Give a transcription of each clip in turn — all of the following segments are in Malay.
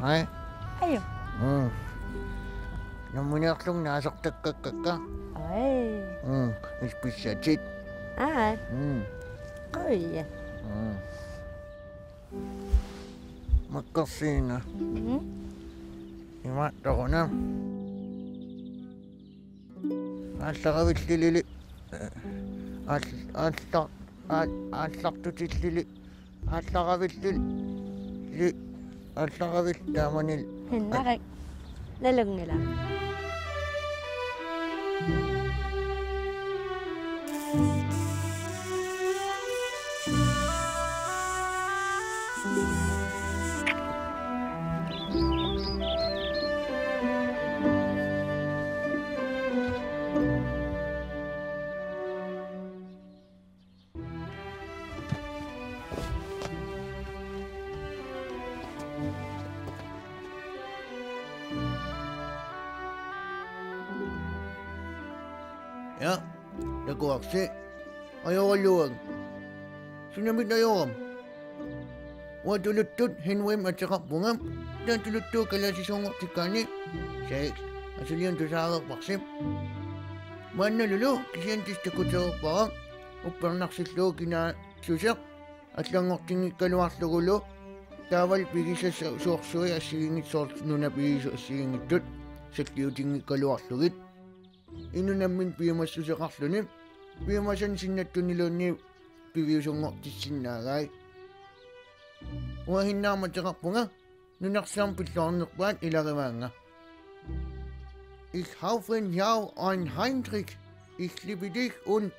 Ay? Ayo. Namunyaklong nasaktak ka. Ay. Ispesyatit. Oi. Makkorsiina. Imat ako na. Aslakavillili. Aslaqtutillili. Aslaqavillili. Aslaqavillamanil. Hinnarik. Lalong nila. Ya, dago aksi. Ayaw aluwag. Sinamit na yawam. Wadulutut, hinwem at saka bungam. Dan tulutu kala si sungok si kani. Seks, asaliyan to sa akak paksip. Man na lulu, kisiyantis takot sa parang. Upang naksislo kina susak. At langok tingi kaluwas lugulo. Tawal pigi sa soksoy asingit sort nuna pigi sa asingit tut. Sakliw tingi kaluwas lugit. Ino namin piyamas sa kaklonim. Piyamasan Sinnattunilu ni piwiw sa ngok ti sinagay. Wahin naman sa kapunga. Nunaksang Pilluarneq ilagimanga. Ich haufen jau ein Heinrich. Ich liebe dich und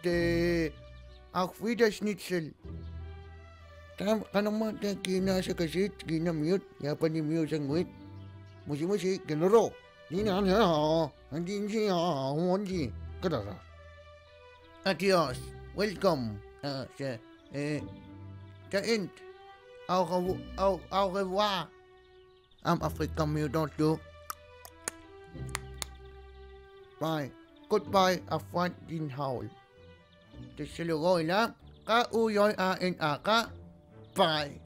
auf Wiederschnitzel. Kanang mga kina sa kasit, kina mute. Yapan ni mute sa ngwit. Musi-musi, kinuro. Hindi siya, hindi. Kadara. Adios. Welcome. Kaint. Au revoir. African you don't do. Bye. Goodbye, afwan din haul. Tisilugoy lang. Kauyoy ain aka. Bye.